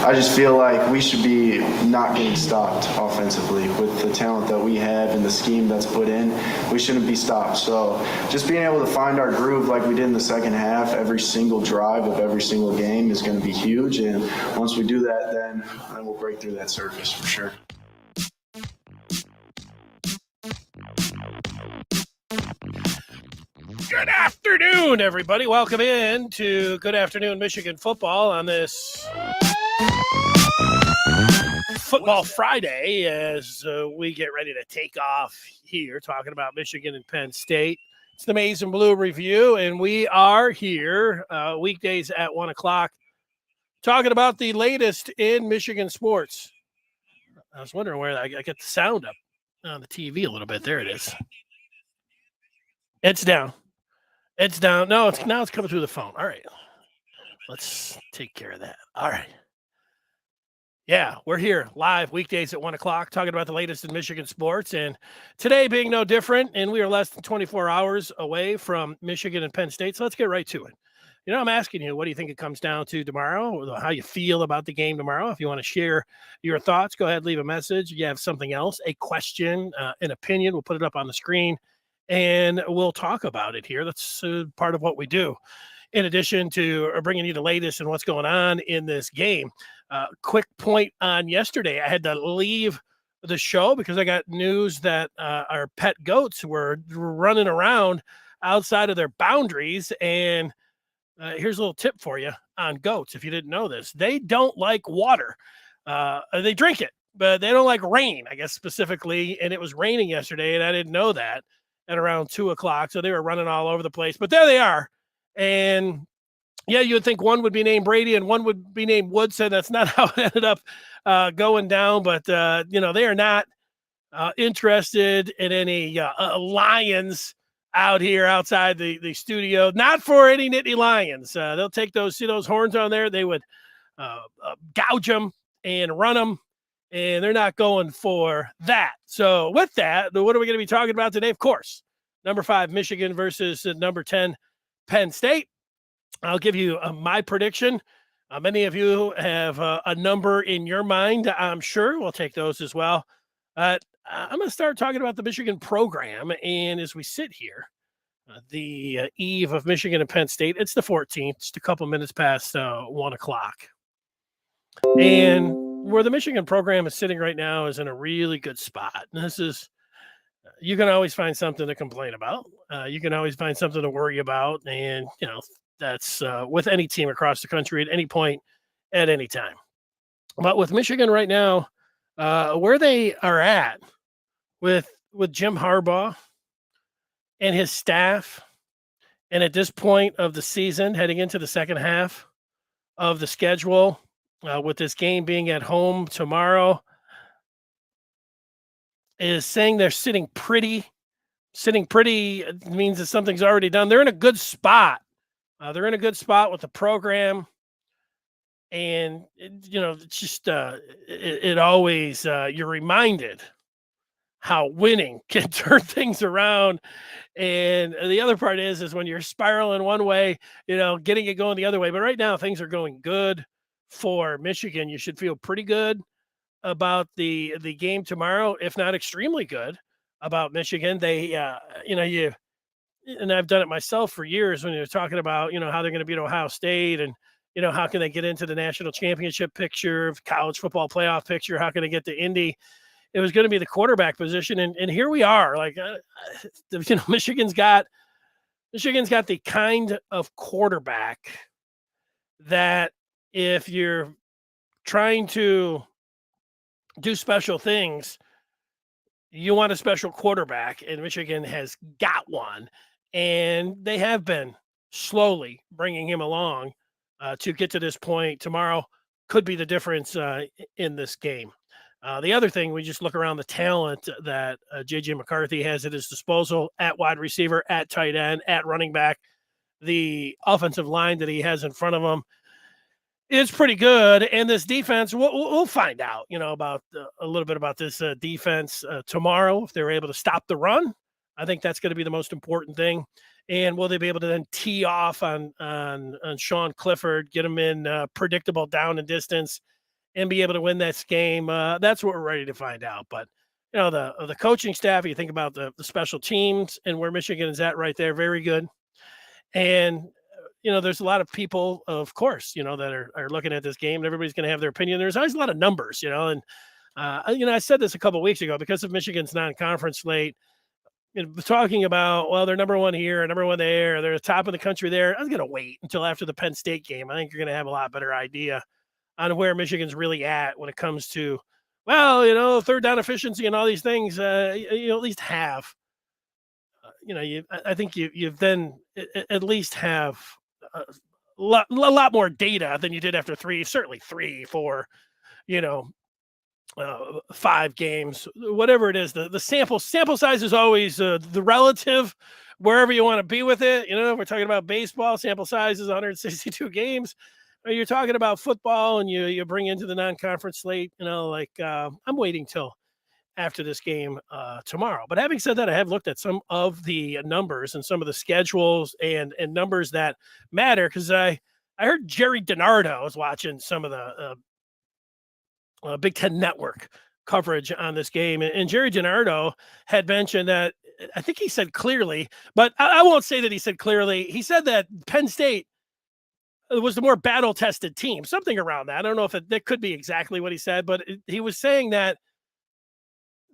I just feel like we should be not getting stopped offensively with the talent that we have and the scheme that's put in. We shouldn't be stopped. So just being able to find our groove like we did in the second half, every single drive of every single game is going to be huge. And once we do that, then we'll break through that surface for sure. Good afternoon, everybody. Welcome in to Good Afternoon Michigan Football on this Football Friday as we get ready to take off here, talking about Michigan and Penn State. It's the Maize and Blue Review, and we are here weekdays at 1 o'clock talking about the latest in Michigan sports. I was wondering where I get the sound up on the TV a little bit. There it is. It's down. It's down. No, now it's coming through the phone. All right. Let's take care of that. All right. Yeah, we're here live weekdays at 1 o'clock talking about the latest in Michigan sports. And today being no different, and we are less than 24 hours away from Michigan and Penn State. So let's get right to it. You know, I'm asking you, what do you think it comes down to tomorrow? How you feel about the game tomorrow? If you want to share your thoughts, go ahead, leave a message. If you have something else, a question, an opinion, we'll put it up on the screen. And we'll talk about it here. That's part of what we do. In addition to bringing you the latest and what's going on in this game. Quick point on yesterday. I had to leave the show because I got news that our pet goats were running around outside of their boundaries. And here's a little tip for you on goats. If you didn't know this, they don't like water. They drink it, but they don't like rain, I guess specifically. And it was raining yesterday, and I didn't know that. At around 2 o'clock. So they were running all over the place, but there they are. And yeah, you would think one would be named Brady and one would be named Woodson. That's not how it ended up going down, but they are not interested in any lions out here outside the studio, not for any Nittany Lions. They'll take those horns on there. They would gouge them and run them. And they're not going for that. So with that, what are we going to be talking about today? Of course, number 5, Michigan versus number 10, Penn State. I'll give you my prediction. Many of you have a number in your mind, I'm sure. We'll take those as well. I'm going to start talking about the Michigan program. And as we sit here, the eve of Michigan and Penn State, it's the 14th, just a couple minutes past 1 o'clock. And where the Michigan program is sitting right now is in a really good spot. And this is, you can always find something to complain about. You can always find something to worry about. And, that's with any team across the country at any point, at any time. But with Michigan right now, where they are at with Jim Harbaugh and his staff, and at this point of the season, heading into the second half of the schedule, with this game being at home tomorrow, is saying they're sitting pretty. Sitting pretty means that something's already done. They're in a good spot. They're in a good spot with the program. And, it's just, it always, you're reminded how winning can turn things around. And the other part is when you're spiraling one way, getting it going the other way. But right now, things are going good for Michigan. You should feel pretty good about the game tomorrow, if not extremely good about Michigan. They, and I've done it myself for years when you're talking about, how they're going to beat Ohio State and, how can they get into the national championship picture, college football playoff picture? How can they get to Indy? It was going to be the quarterback position. And here we are. Like, Michigan's got the kind of quarterback that if you're trying to do special things, you want a special quarterback, and Michigan has got one. And they have been slowly bringing him along to get to this point. Tomorrow could be the difference in this game. The other thing, we just look around the talent that J.J. McCarthy has at his disposal at wide receiver, at tight end, at running back. The offensive line that he has in front of him is pretty good. And this defense, we'll find out, about a little bit about this defense tomorrow. If they're able to stop the run, I think that's going to be the most important thing. And will they be able to then tee off on Sean Clifford, get him in predictable down and distance and be able to win this game. That's what we're ready to find out. But the coaching staff, you think about the special teams and where Michigan is at right there, very good. And there's a lot of people, of course, that are looking at this game, and everybody's going to have their opinion. There's always a lot of numbers, and I said this a couple of weeks ago because of Michigan's non-conference slate. Talking about, well, they're number one here, number one there, they're the top of the country there. I was going to wait until after the Penn State game. I think you're going to have a lot better idea on where Michigan's really at when it comes to, third down efficiency and all these things. You at least have, I think you then at least have a lot more data than you did after certainly 3, 4, 5 games, whatever it is. The sample size is always the relative, wherever you want to be with it. If we're talking about baseball, sample size is 162 games. Or you're talking about football, and you bring into the non-conference slate. I'm waiting till after this game tomorrow. But having said that, I have looked at some of the numbers and some of the schedules and numbers that matter, because I heard Jerry DiNardo was watching some of the Big Ten Network coverage on this game. And Jerry DiNardo had mentioned that, I think he said clearly, but I won't say that he said clearly. He said that Penn State was the more battle-tested team, something around that. I don't know if that could be exactly what he said, but he was saying that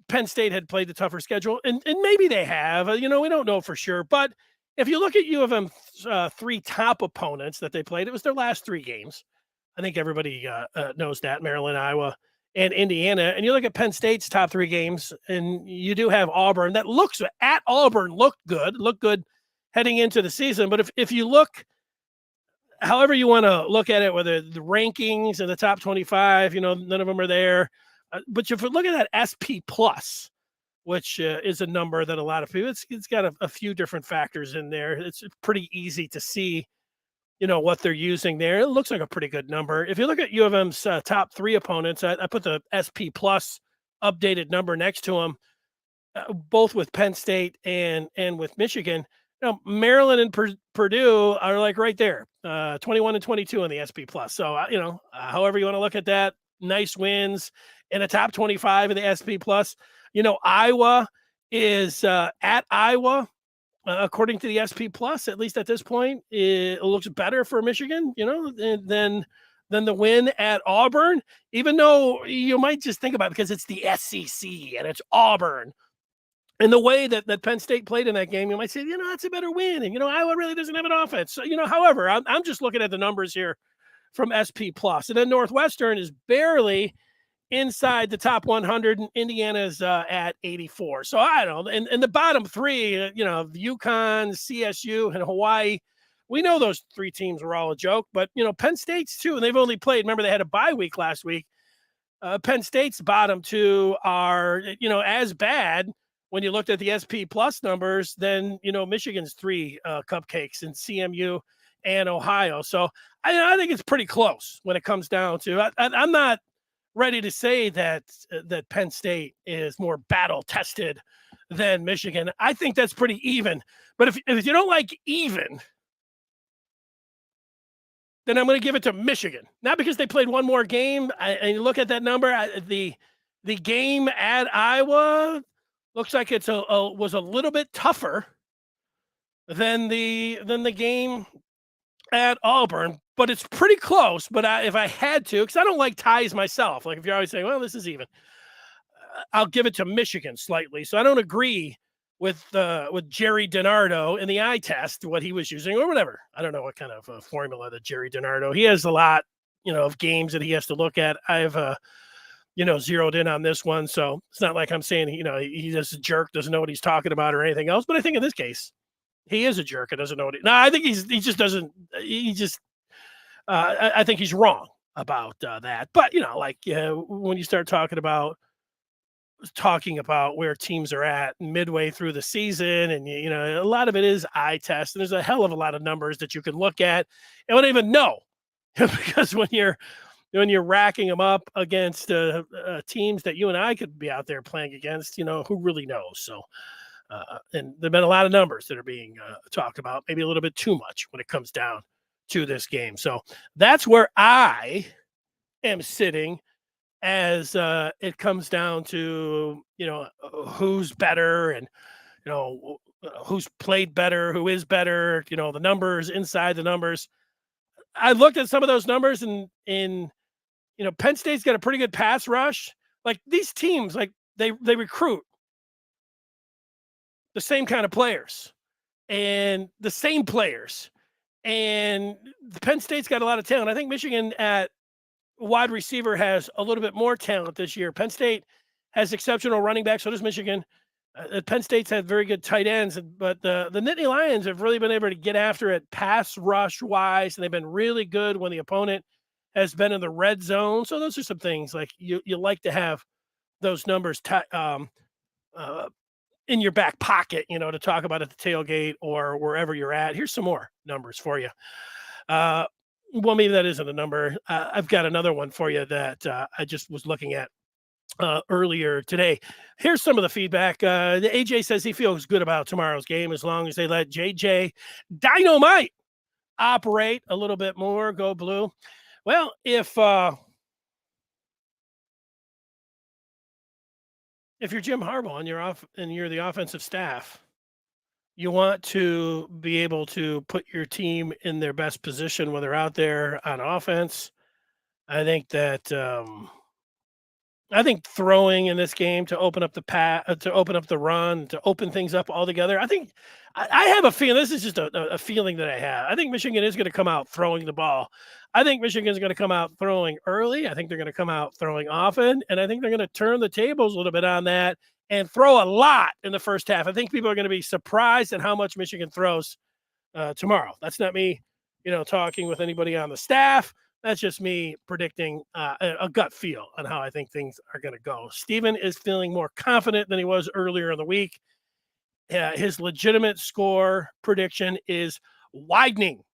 Penn State had played the tougher schedule, and maybe they have. We don't know for sure. But if you look at U of M's 3 top opponents that they played, it was their last 3 games. I think everybody knows that: Maryland, Iowa, and Indiana. And you look at Penn State's top 3 games, and you do have Auburn. That looked good heading into the season. But if you look, however you want to look at it, whether the rankings and the top 25, none of them are there. But if you look at that SP plus, which is a number that a lot of people, it's got a few different factors in there. It's pretty easy to see what they're using there. It looks like a pretty good number. If you look at U of M's top 3 opponents, I put the SP plus updated number next to them, both with Penn State and with Michigan. Maryland and Purdue are like right there, 21 and 22 on the SP plus. So, however you want to look at that, nice wins in a top 25 of the SP plus. Iowa is at Iowa. According to the SP plus, at least at this point, it looks better for Michigan, than the win at Auburn, even though you might just think about it because it's the SEC and it's Auburn. And the way that Penn State played in that game, you might say, that's a better win. And, Iowa really doesn't have an offense. So, however, I'm just looking at the numbers here from SP plus. And then Northwestern is barely inside the top 100, and Indiana's at 84. So I don't know. And the bottom 3, UConn, CSU, and Hawaii, we know those 3 teams were all a joke, but, Penn State's too, and they've only played, remember they had a bye week last week. Penn State's bottom 2 are, as bad when you looked at the SP plus numbers than, Michigan's 3 cupcakes in CMU and Ohio. So I think it's pretty close when it comes down to, I'm not ready to say that Penn State is more battle tested than Michigan. I think that's pretty even. But if you don't like even, then I'm going to give it to Michigan. Not because they played one more game. And you look at that number, the game at Iowa looks like it's was a little bit tougher than the game at Auburn, but it's pretty close. But if I had to, because I don't like ties myself, like if you're always saying, well, this is even, I'll give it to Michigan slightly. So I don't agree with Jerry DiNardo in the eye test, what he was using or whatever. I don't know what kind of formula that Jerry DiNardo, he has a lot, of games that he has to look at. I've, zeroed in on this one. So it's not like I'm saying, he's just a jerk, doesn't know what he's talking about or anything else. But I think in this case, he is a jerk and doesn't know what I think I think he's wrong about that. But, when you start talking about where teams are at midway through the season, and, a lot of it is eye test, and there's a hell of a lot of numbers that you can look at and don't even know because when you're racking them up against teams that you and I could be out there playing against, who really knows? So, and there've been a lot of numbers that are being talked about, maybe a little bit too much when it comes down to this game. So that's where I am sitting as it comes down to, who's better and, who's played better, who is better, the numbers inside the numbers. I looked at some of those numbers and Penn State's got a pretty good pass rush. Like these teams, like they recruit the same kind of players and the same players. And the Penn State's got a lot of talent. I think Michigan at wide receiver has a little bit more talent this year. Penn State has exceptional running backs. So does Michigan. Penn State's had very good tight ends, but the Nittany Lions have really been able to get after it pass rush wise, and they've been really good when the opponent has been in the red zone. So those are some things like you like to have those numbers in your back pocket, to talk about at the tailgate or wherever you're at. Here's some more numbers for you. Well, maybe that isn't a number. I've got another one for you that I just was looking at earlier today. Here's some of the feedback. The AJ says he feels good about tomorrow's game as long as they let JJ Dynamite operate a little bit more. Go Blue. Well, if you're Jim Harbaugh and you're the offensive staff, you want to be able to put your team in their best position when they're out there on offense. I think that throwing in this game to open up to open up the run, to open things up altogether. I have a feeling, this is just a feeling that I have. I think Michigan is going to come out throwing the ball. I think Michigan is going to come out throwing early. I think they're going to come out throwing often. And I think they're going to turn the tables a little bit on that and throw a lot in the first half. I think people are going to be surprised at how much Michigan throws tomorrow. That's not me, talking with anybody on the staff. That's just me predicting a gut feel on how I think things are going to go. Steven is feeling more confident than he was earlier in the week. His legitimate score prediction is widening.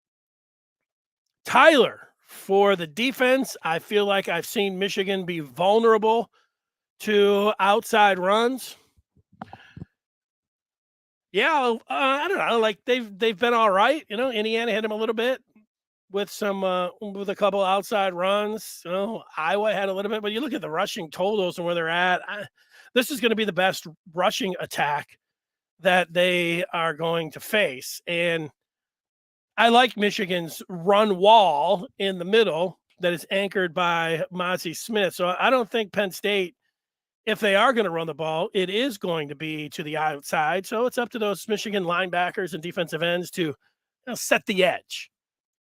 Tyler, for the defense, I feel like I've seen Michigan be vulnerable to outside runs. Yeah, I don't know. Like they've been all right. Indiana hit him a little bit with with a couple outside runs. Iowa had a little bit, but you look at the rushing totals and where they're at. This is going to be the best rushing attack that they are going to face. And I like Michigan's run wall in the middle that is anchored by Mazi Smith. So I don't think Penn State, if they are going to run the ball, it is going to be to the outside. So it's up to those Michigan linebackers and defensive ends to set the edge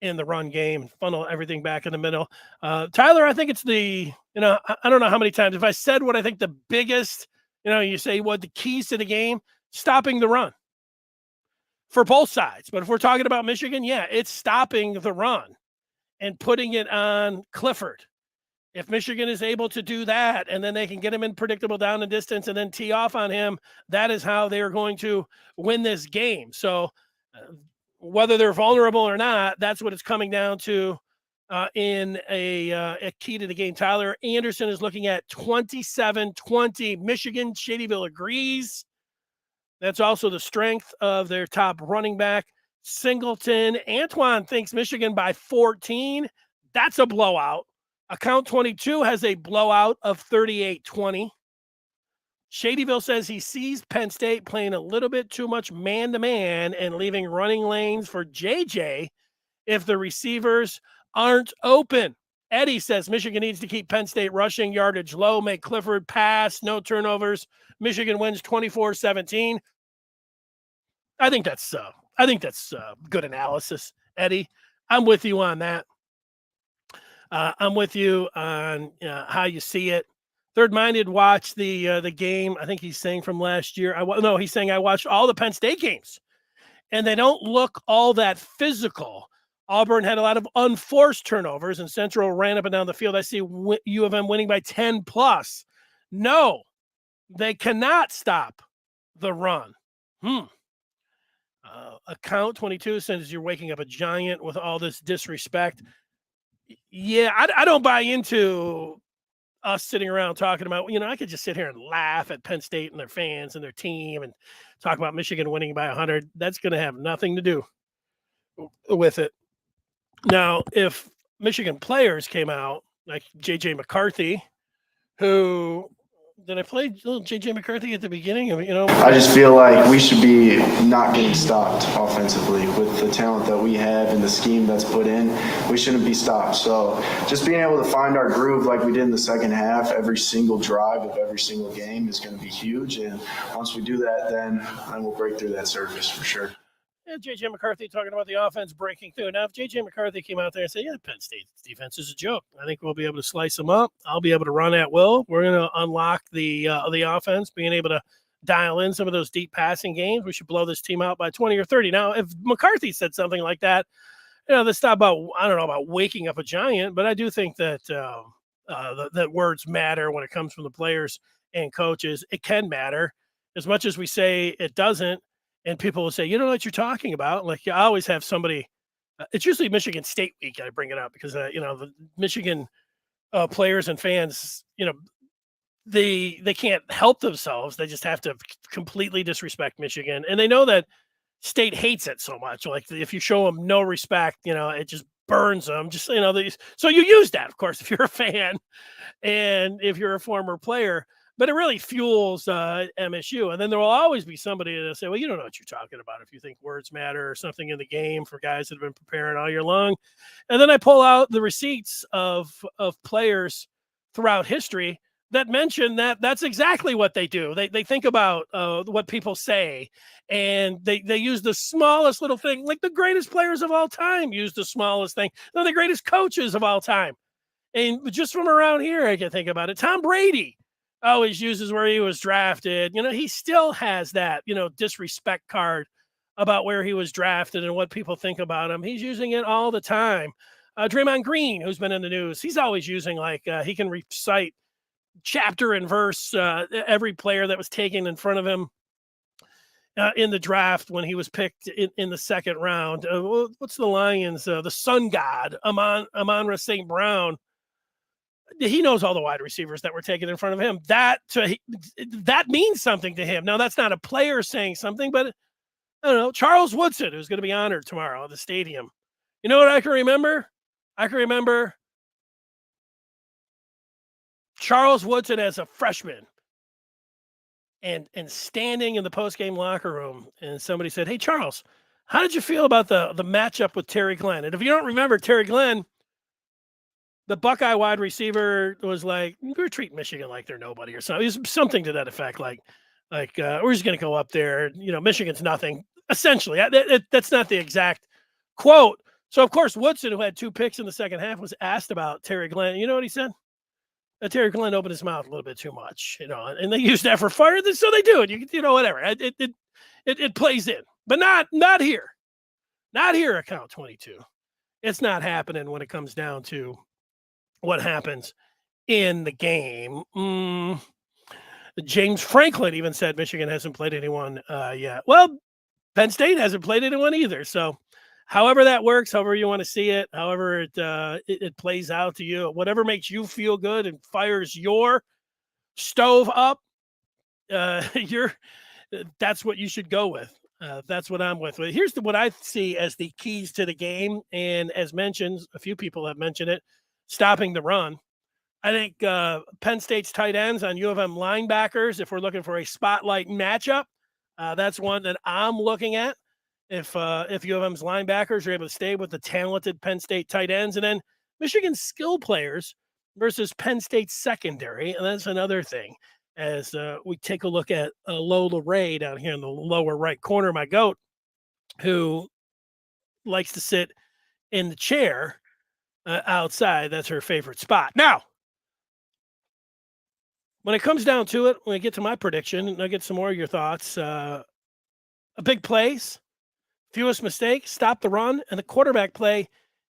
in the run game, funnel everything back in the middle. Tyler, I think it's I don't know how many times, if I said what I think the biggest, you say what the keys to the game, stopping the run for both sides. But if we're talking about Michigan, yeah, it's stopping the run and putting it on Clifford. If Michigan is able to do that, and then they can get him in predictable down and distance and then tee off on him, that is how they are going to win this game. So whether they're vulnerable or not, that's what it's coming down to in a key to the game. Tyler Anderson is looking at 27-20. Michigan, Shadyville agrees. That's also the strength of their top running back, Singleton. Antoine thinks Michigan by 14. That's a blowout. Account 22 has a blowout of 38-20. Shadyville says he sees Penn State playing a little bit too much man-to-man and leaving running lanes for JJ if the receivers aren't open. Eddie says Michigan needs to keep Penn State rushing yardage low, make Clifford pass, no turnovers. Michigan wins 24-17. I think that's good analysis, Eddie. I'm with you on that. I'm with you on how you see it. Third Minded watched the game. I think he's saying from last year. He's saying I watched all the Penn State games, and they don't look all that physical. Auburn had a lot of unforced turnovers, and Central ran up and down the field. I see U of M winning by 10 plus. No, they cannot stop the run. Account 22 says you're waking up a giant with all this disrespect. Yeah, I don't buy into us sitting around talking about, I could just sit here and laugh at Penn State and their fans and their team and talk about Michigan winning by 100. That's going to have nothing to do with it. Now, if Michigan players came out like JJ McCarthy who did I play little JJ McCarthy at the beginning of I just feel like we should be not getting stopped offensively with the talent that we have and the scheme that's put in. We shouldn't be stopped. So just being able to find our groove like we did in the second half, every single drive of every single game is going to be huge. And once we do that, then we'll break through that surface for sure. Yeah, JJ McCarthy talking about the offense breaking through. Now, if JJ McCarthy came out there and said, "Yeah, Penn State's defense is a joke. I think we'll be able to slice them up. I'll be able to run at will. We're going to unlock the offense, being able to dial in some of those deep passing games. We should blow this team out by 20 or 30." Now, if McCarthy said something like that, that's not about, I don't know about waking up a giant, but I do think that that words matter when it comes from the players and coaches. It can matter as much as we say it doesn't. And people will say, "You don't know what you're talking about." Like, I always have somebody. It's usually Michigan State week. I bring it up because the Michigan players and fans, they can't help themselves. They just have to completely disrespect Michigan, and they know that State hates it so much. Like, if you show them no respect, it just burns them. Just so you use that, of course, if you're a fan and if you're a former player. But it really fuels MSU. And then there will always be somebody that'll say, "Well, you don't know what you're talking about if you think words matter or something in the game," for guys that have been preparing all year long. And then I pull out the receipts of players throughout history that mention that that's exactly what they do. They think about what people say, and they use the smallest little thing. Like, the greatest players of all time use the smallest thing. They're the greatest coaches of all time. And just from around here, I can think about it. Tom Brady always uses where he was drafted. He still has that, disrespect card about where he was drafted and what people think about him. He's using it all the time. Draymond Green, who's been in the news, he's always using, like, he can recite chapter and verse every player that was taken in front of him in the draft when he was picked in the second round. What's the Lions? The sun god, Amon-Ra St. Brown. He knows all the wide receivers that were taken in front of him. That means something to him. Now, that's not a player saying something, but I don't know. Charles Woodson, who's going to be honored tomorrow at the stadium. You know what I can remember? I can remember Charles Woodson as a freshman and standing in the post-game locker room, and somebody said, "Hey, Charles, how did you feel about the matchup with Terry Glenn?" And if you don't remember Terry Glenn, the Buckeye wide receiver was like, "We're treating Michigan like they're nobody," or something. It was something to that effect. Like we're just going to go up there. Michigan's nothing. Essentially, that's not the exact quote. So, of course, Woodson, who had 2 picks in the second half, was asked about Terry Glenn. You know what he said? Terry Glenn opened his mouth a little bit too much, and they use that for fire. So they do it. Whatever. It plays in, but not here. Not here at Count 22. It's not happening when it comes down to what happens in the game. James Franklin even said Michigan hasn't played anyone yet. Well, Penn State hasn't played anyone either. So however that works, however you want to see it, however it plays out to you, whatever makes you feel good and fires your stove up, that's what you should go with. That's what I'm with. Here's what I see as the keys to the game. And as mentioned, a few people have mentioned it, stopping the run. I think Penn State's tight ends on U of M linebackers, if we're looking for a spotlight matchup, that's one that I'm looking at. If U of M's linebackers are able to stay with the talented Penn State tight ends, and then Michigan's skill players versus Penn State's secondary, and that's another thing. As we take a look at Lola Ray down here in the lower right corner, my goat, who likes to sit in the chair outside. That's her favorite spot. Now, when it comes down to it, when I get to my prediction, and I get some more of your thoughts, a big plays, fewest mistakes, stop the run, and the quarterback play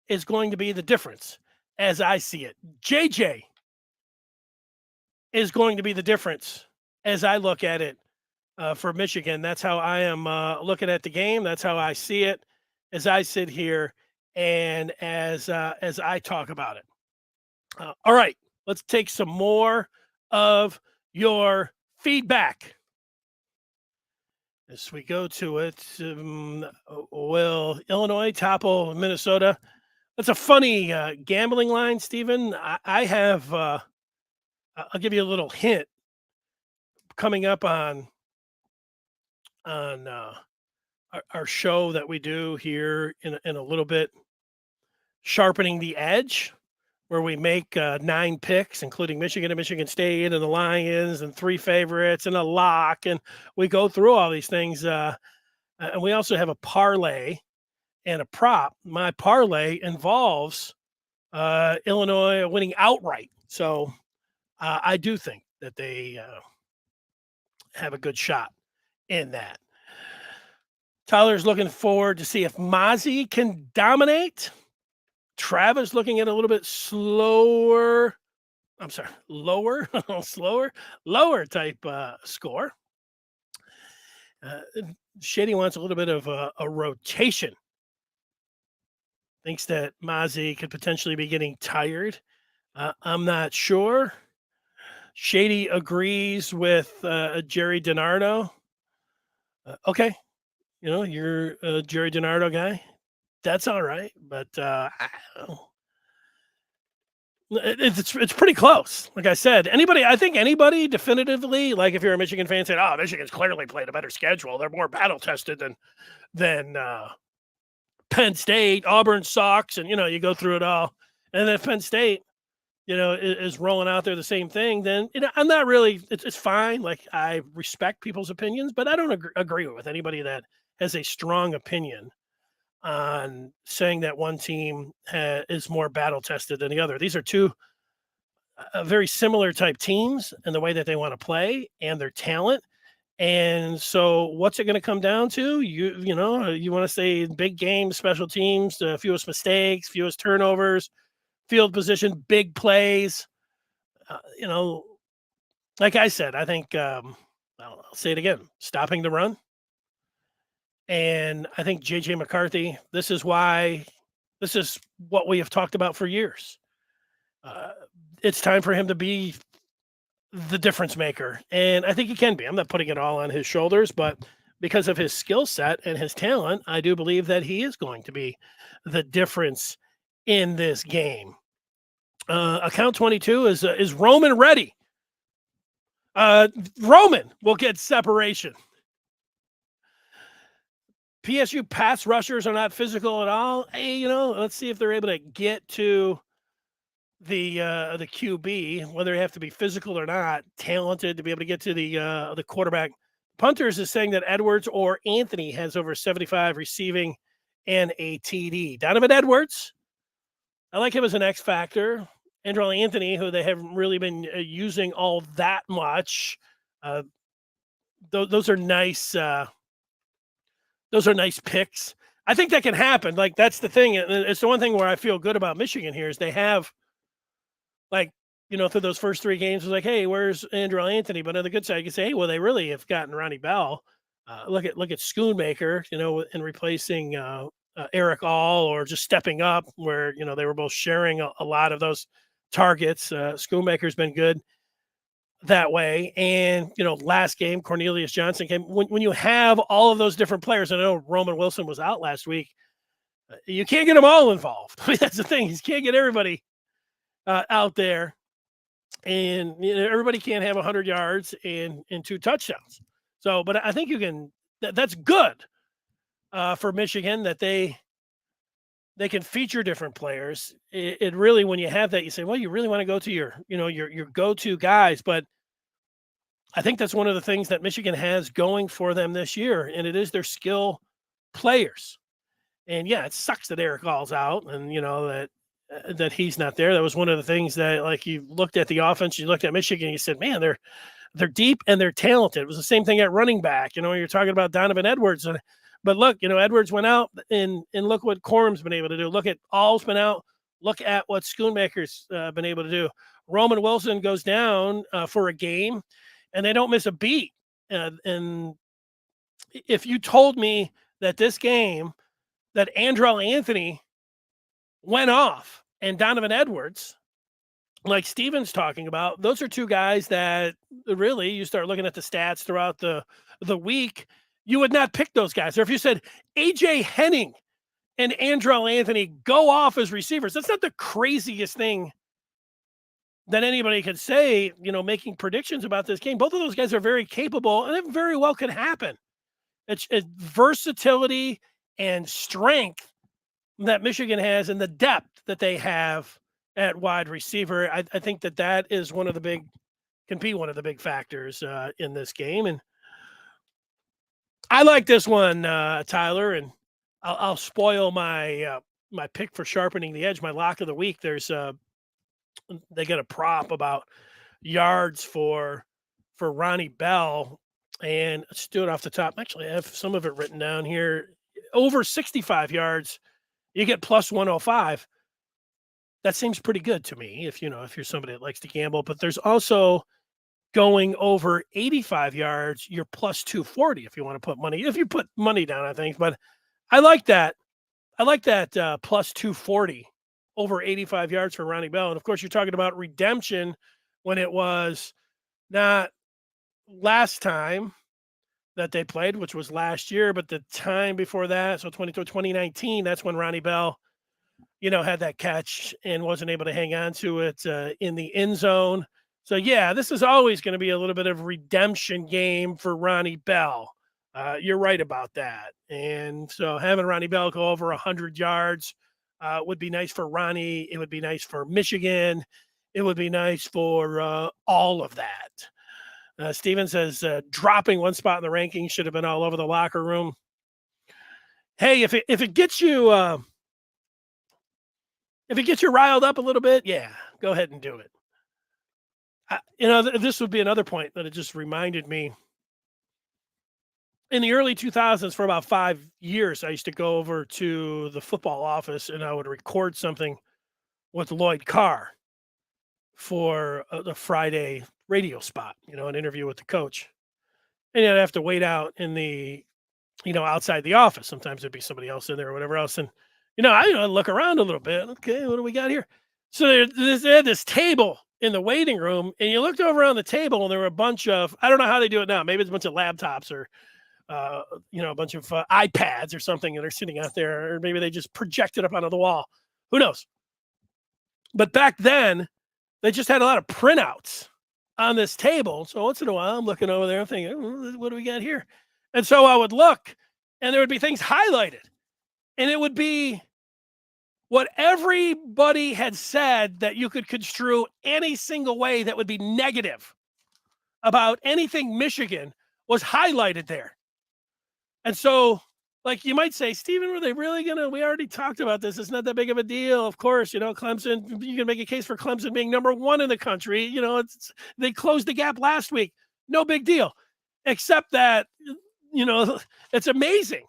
is going to be the difference as I see it. JJ is going to be the difference as I look at it for Michigan. That's how I am looking at the game. That's how I see it as I sit here and as I talk about it. All right, let's take some more of your feedback as we go to it. Will Illinois topple Minnesota? That's a funny gambling line, Stephen. I have I'll give you a little hint coming up on our show that we do here in a little bit, sharpening the edge, where we make 9 picks, including Michigan and Michigan State and the Lions and 3 favorites and a lock, and we go through all these things. And we also have a parlay and a prop. My parlay involves Illinois winning outright, so I do think that they have a good shot in that. Tyler's looking forward to see if Mazi can dominate. Travis looking at a little bit slower. I'm sorry, lower, lower type score. Shady wants a little bit of a rotation. Thinks that Mazi could potentially be getting tired. I'm not sure. Shady agrees with Jerry DiNardo. Okay, you're a Jerry DiNardo guy. That's all right, but I don't know. It's pretty close. Like I said, I think anybody definitively, like if you're a Michigan fan, said, "Oh, Michigan's clearly played a better schedule. They're more battle tested than Penn State. Auburn sucks," and you go through it all. And then if Penn State, is rolling out there the same thing, then I'm not really. It's fine. Like I respect people's opinions, but I don't agree with anybody that has a strong opinion on saying that one team is more battle tested than the other. These are two very similar type teams in the way that they want to play and their talent. And so what's it going to come down to? You want to say big games, special teams, fewest mistakes, fewest turnovers, field position, big plays. Like I said, I think I'll say it again, stopping the run. And I think J.J. McCarthy, this is what we have talked about for years. It's time for him to be the difference maker. And I think he can be. I'm not putting it all on his shoulders, but because of his skill set and his talent, I do believe that he is going to be the difference in this game. Account 22 is Roman ready? Roman will get separation. PSU pass rushers are not physical at all. Hey, let's see if they're able to get to the QB, whether they have to be physical or not, talented to be able to get to the quarterback. Punters is saying that Edwards or Anthony has over 75 receiving and a TD. Donovan Edwards, I like him as an X factor. Andrew Anthony, who they haven't really been using all that much. Those are nice. Those are nice picks. I think that can happen. Like, that's the thing. It's the one thing where I feel good about Michigan here is they have, through those first 3 games, it was like, hey, where's Andrew Anthony? But on the good side, you can say, hey, well, they really have gotten Ronnie Bell. Look at Schoonmaker, in replacing Eric All, or just stepping up where, they were both sharing a lot of those targets. Schoonmaker's been good that way. And, last game, Cornelius Johnson came. When you have all of those different players, I know Roman Wilson was out last week, you can't get them all involved. That's the thing. You can't get everybody out there. And everybody can't have 100 yards and 2 touchdowns. So, but I think you can, that's good for Michigan, that they can feature different players. It really, when you have that, you say, well, you really want to go to your go-to guys. But I think that's one of the things that Michigan has going for them this year, and it is their skill players. And yeah, it sucks that Eric All's out, and that he's not there. That was one of the things that, like, you looked at the offense, you looked at Michigan, you said, man, they're deep and they're talented. It was the same thing at running back. You're talking about Donovan Edwards, but look, Edwards went out, and look what Corum's been able to do. Look at All's been out. Look at what Schoonmaker's been able to do. Roman Wilson goes down for a game, and they don't miss a beat. And if you told me that this game, that Andrel Anthony went off and Donovan Edwards, like Steven's talking about, those are 2 guys that really, you start looking at the stats throughout the week, you would not pick those guys. Or if you said AJ Henning and Andrel Anthony go off as receivers, that's not the craziest thing than anybody could say, making predictions about this game. Both of those guys are very capable, and it very well could happen. It's versatility and strength that Michigan has and the depth that they have at wide receiver. I think that is can be one of the big factors in this game. And I like this one, Tyler, and I'll spoil my my pick for sharpening the edge, my lock of the week. They get a prop about yards for Ronnie Bell, and let's do it off the top. Actually, I have some of it written down here. Over 65 yards, you get plus 105. That seems pretty good to me if you're somebody that likes to gamble. But there's also going over 85 yards, you're plus 240 if you want to put money. If you put money down on things, but I like that. I like that plus 240 over 85 yards for Ronnie Bell. And of course, you're talking about redemption when it was not last time that they played, which was last year, but the time before that, so 2019, that's when Ronnie Bell, had that catch and wasn't able to hang on to it in the end zone. So, yeah, this is always going to be a little bit of redemption game for Ronnie Bell. You're right about that. And so having Ronnie Bell go over 100 yards would be nice for Ronnie. It would be nice for Michigan. It would be nice for all of that. Steven says dropping one spot in the rankings should have been all over the locker room. Hey, if it gets you riled up a little bit, yeah, go ahead and do it. This would be another point that it just reminded me. In the early 2000s, for about 5 years, I used to go over to the football office and I would record something with Lloyd Carr for the Friday radio spot, an interview with the coach. And I'd have to wait out in the, outside the office. Sometimes there'd be somebody else in there or whatever else. And, I look around a little bit. Okay, what do we got here? So they had this table in the waiting room, and you looked over on the table, and there were a bunch of, I don't know how they do it now. Maybe it's a bunch of laptops or, a bunch of iPads or something that are sitting out there, or maybe they just projected up onto the wall. Who knows? But back then, they just had a lot of printouts on this table. So once in a while, I'm looking over there, I'm thinking, what do we got here? And so I would look, and there would be things highlighted, and it would be what everybody had said that you could construe any single way that would be negative about anything Michigan was highlighted there. And so, like you might say, Stephen, were they really we already talked about this. It's not that big of a deal. Of course, Clemson, you can make a case for Clemson being number one in the country. They closed the gap last week. No big deal, except that, it's amazing.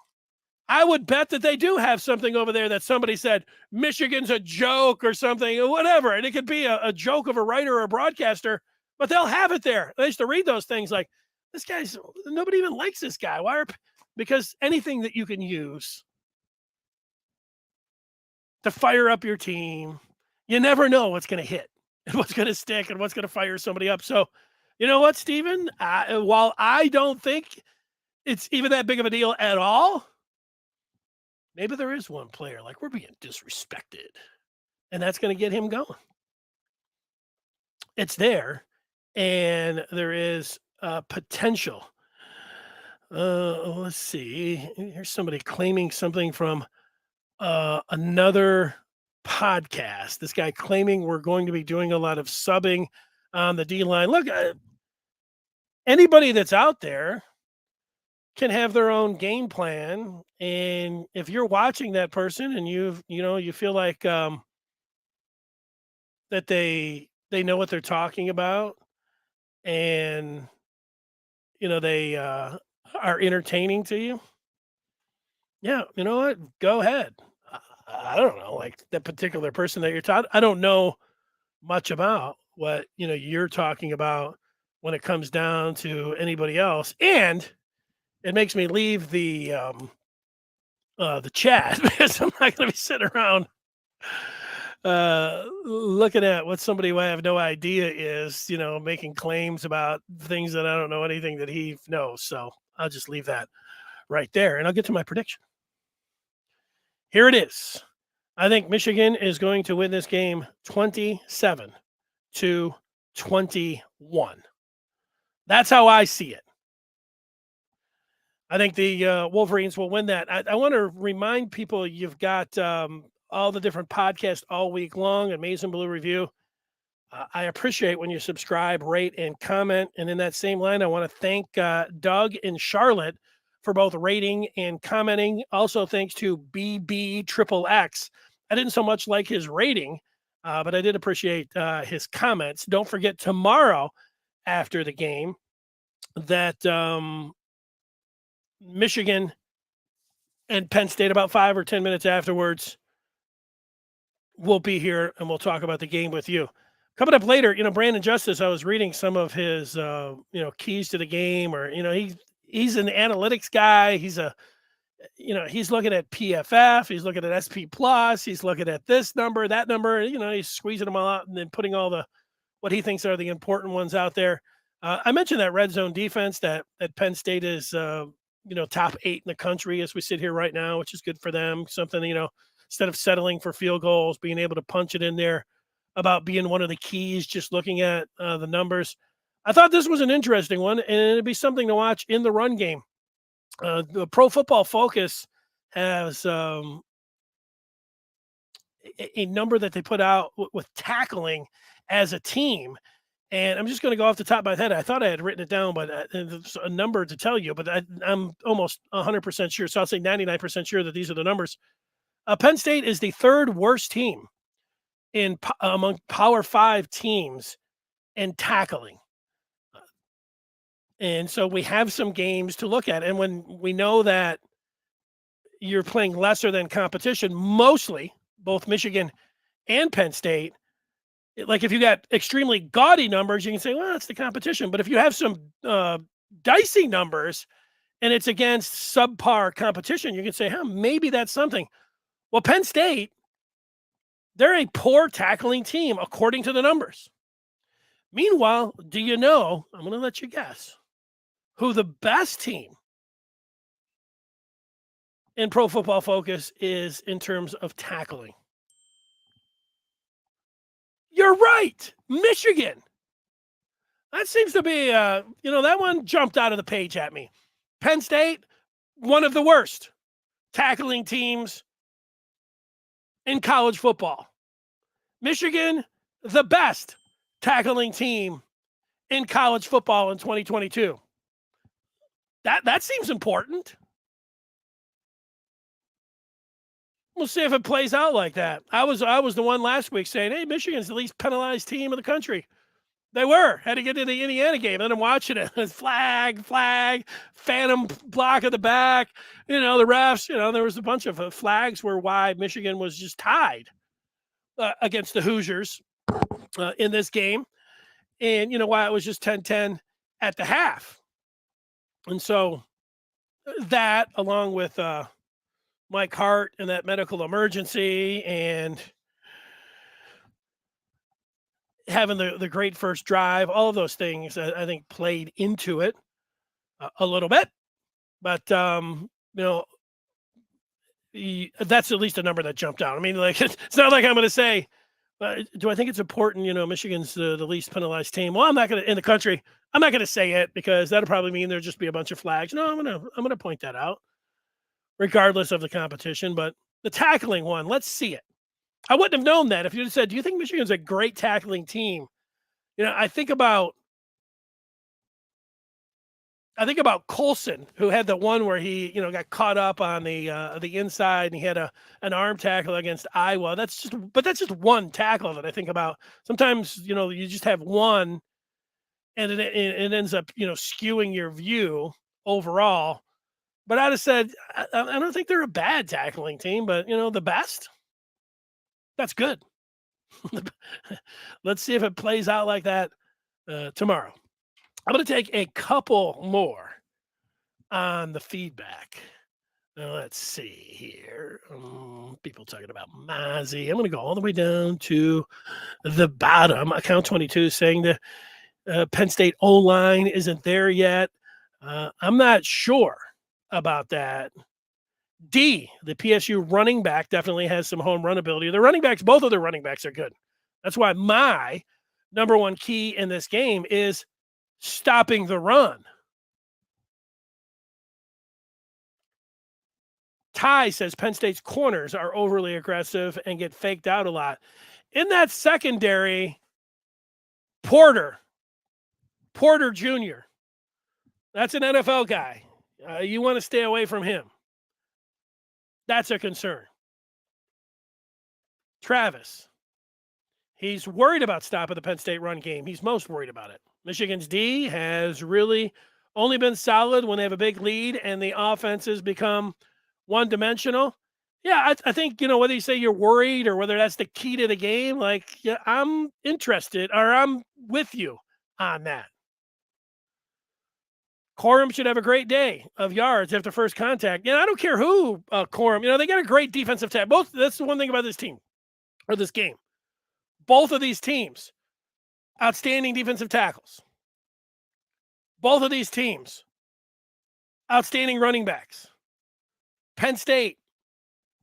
I would bet that they do have something over there that somebody said Michigan's a joke or something or whatever. And it could be a joke of a writer or a broadcaster, but they'll have it there. I used to read those things like, nobody even likes this guy. Because anything that you can use to fire up your team, you never know what's going to hit and what's going to stick and what's going to fire somebody up. So, you know what, Stephen? While I don't think it's even that big of a deal at all, maybe there is one player like we're being disrespected, and that's going to get him going. It's there, and there is potential. Let's see. Here's somebody claiming something from another podcast. This guy claiming we're going to be doing a lot of subbing on the D line. Look, anybody that's out there can have their own game plan, and if you're watching that person and you feel like that they know what they're talking about, and they are entertaining to you, yeah, you know what? Go ahead. I don't know, like that particular person that you're talking. I don't know much about what you're talking about when it comes down to anybody else, and it makes me leave the chat because I'm not going to be sitting around looking at what somebody who I have no idea is, making claims about things that I don't know anything that he knows. So I'll just leave that right there, and I'll get to my prediction. Here it is. I think Michigan is going to win this game 27-14. to 21. That's how I see it. I think the Wolverines will win that. I want to remind people you've got all the different podcasts all week long, Amazing Blue Review. I appreciate when you subscribe, rate, and comment. And in that same line, I want to thank Doug in Charlotte for both rating and commenting. Also, thanks to BB XXX. I didn't so much like his rating, but I did appreciate his comments. Don't forget tomorrow after the game that Michigan and Penn State, about 5 or 10 minutes afterwards, will be here and we'll talk about the game with you. Coming up later, Brandon Justice, I was reading some of his, keys to the game, or, he's an analytics guy. He's he's looking at PFF. He's looking at SP plus. He's looking at this number, that number, he's squeezing them all out and then putting all what he thinks are the important ones out there. I mentioned that red zone defense that Penn State is, top 8 in the country as we sit here right now, which is good for them. Something, instead of settling for field goals, being able to punch it in there, about being one of the keys, just looking at the numbers. I thought this was an interesting one, and it'd be something to watch in the run game. The Pro Football Focus has a number that they put out with tackling as a team. And I'm just going to go off the top of my head. I thought I had written it down, but there's a number to tell you, but I'm almost 100% sure. So I'll say 99% sure that these are the numbers. Penn State is the third worst team among Power 5 teams in tackling. And so we have some games to look at. And when we know that you're playing lesser than competition, mostly both Michigan and Penn State, like if you got extremely gaudy numbers, you can say, well, that's the competition. But if you have some dicey numbers and it's against subpar competition, you can say, maybe that's something. Well, Penn State, they're a poor tackling team, according to the numbers. Meanwhile, do you know, I'm going to let you guess, who the best team in Pro Football Focus is in terms of tackling? You're right, Michigan. That seems to be, that one jumped out of the page at me. Penn State, one of the worst tackling teams in college football. Michigan, the best tackling team in college football in 2022. That seems important. We'll see if it plays out like that. I was the one last week saying, hey, Michigan's the least penalized team in the country. They had to get to the Indiana game. And I'm watching it. It's flag, phantom block at the back. The refs, there was a bunch of flags why Michigan was just tied against the Hoosiers in this game. And why it was just 10-10 at the half. And so that, along with Mike Hart and that medical emergency and having the great first drive, all of those things, I think, played into it a little bit. But, that's at least a number that jumped out. I mean, it's not like I'm going to say, do I think it's important, Michigan's the least penalized team? Well, I'm not going to, in the country, I'm not going to say it because that'll probably mean there'll just be a bunch of flags. No, I'm going to point that out, regardless of the competition. But the tackling one, let's see it. I wouldn't have known that if you'd said, do you think Michigan's a great tackling team? I think about Colson, who had the one where he, got caught up on the inside and he had an arm tackle against Iowa. That's just one tackle that I think about. Sometimes, you just have one and it ends up, skewing your view overall. But I'd have said, I don't think they're a bad tackling team, but, the best, that's good. Let's see if it plays out like that tomorrow. I'm going to take a couple more on the feedback. Now, let's see here. People talking about Mazi. I'm going to go all the way down to the bottom. Account 22 saying the Penn State O-line isn't there yet. I'm not sure about that. D, the PSU running back, definitely has some home run ability. The running backs, both of their running backs are good. That's why my number one key in this game is stopping the run. Ty says Penn State's corners are overly aggressive and get faked out a lot. In that secondary, Porter Jr., that's an NFL guy. You want to stay away from him. That's a concern. Travis, he's worried about stopping the Penn State run game. He's most worried about it. Michigan's D has really only been solid when they have a big lead and the offenses become one-dimensional. Yeah, I think, whether you say you're worried or whether that's the key to the game, I'm interested or I'm with you on that. Corum should have a great day of yards after first contact. I don't care who Corum. They got a great defensive tackle. Both. That's the one thing about this team or this game. Both of these teams, outstanding defensive tackles. Both of these teams, outstanding running backs. Penn State,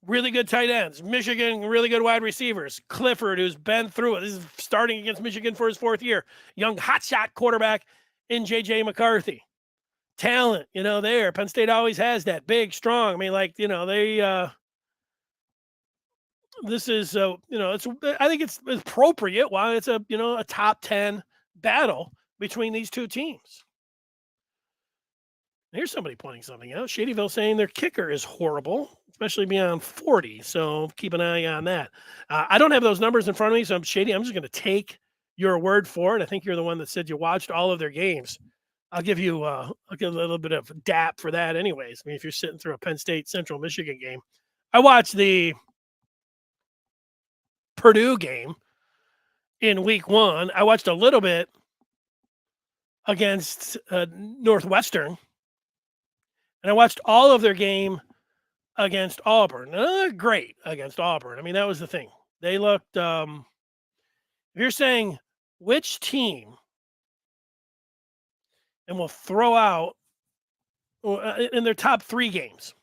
really good tight ends. Michigan, really good wide receivers. Clifford, who's been through it. This is starting against Michigan for his fourth year. Young hotshot quarterback in J.J. McCarthy. Talent, there. Penn State always has that. Big, strong. This is, I think it's appropriate while it's a top 10 battle between these two teams. Here's somebody pointing something out. Shadyville saying their kicker is horrible, especially beyond 40. So keep an eye on that. I don't have those numbers in front of me, so I'm just going to take your word for it. I think you're the one that said you watched all of their games. I'll give you a little bit of DAP for that anyways. If you're sitting through a Penn State Central Michigan game. I watched the Purdue game in week 1. I watched a little bit against Northwestern. And I watched all of their game against Auburn. Great against Auburn. That was the thing. They looked, if you're saying which team, and we'll throw out in their top 3 games,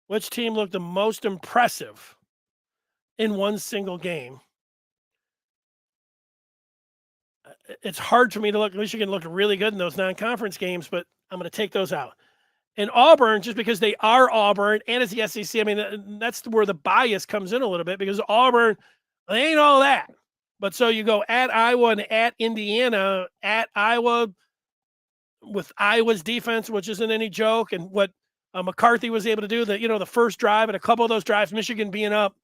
which team looked the most impressive in one single game? It's hard for me to look. Michigan looked really good in those non-conference games, but I'm going to take those out. And Auburn, just because they are Auburn and it's the SEC, that's where the bias comes in a little bit because Auburn, they ain't all that. But so you go at Iowa and at Indiana, at Iowa with Iowa's defense, which isn't any joke, and what McCarthy was able to do, the first drive and a couple of those drives, Michigan being up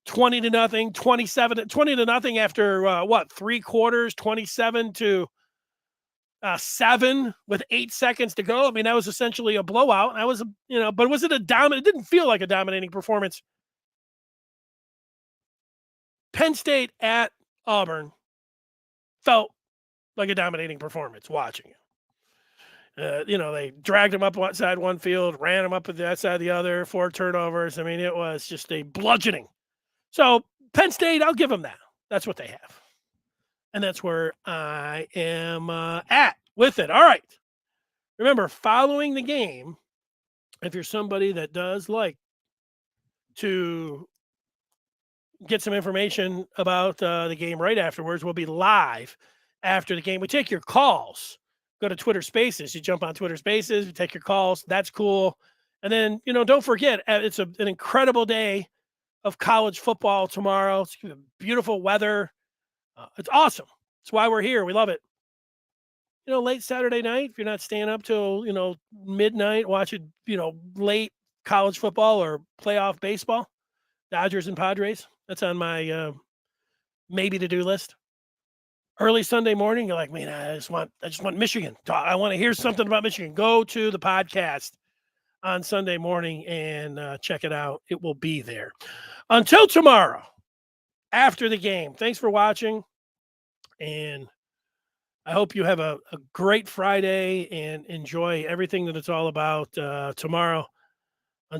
20-0, 20-0 after 3 quarters, 27-7 with 8 seconds to go. That was essentially a blowout. But was it a dominant? It didn't feel like a dominating performance. Penn State at Auburn felt like a dominating performance watching it. They dragged him up one side, one field, ran him up at that side, the other, 4 turnovers. It was just a bludgeoning. So Penn State, I'll give them that. That's what they have. And that's where I am at with it. All right. Remember, following the game, if you're somebody that does like to get some information about the game right afterwards, we'll be live after the game. We take your calls. Go to Twitter Spaces. You jump on Twitter Spaces. We take your calls. That's cool. And then, don't forget, it's an incredible day of college football tomorrow. It's beautiful weather. It's awesome. That's why we're here. We love it. Late Saturday night, if you're not staying up till, midnight watching, late college football or playoff baseball, Dodgers and Padres, that's on my maybe to-do list. Early Sunday morning, you're like, man, I just want Michigan. I want to hear something about Michigan. Go to the podcast on Sunday morning and check it out. It will be there. Until tomorrow, after the game, thanks for watching. And I hope you have a great Friday and enjoy everything that it's all about tomorrow.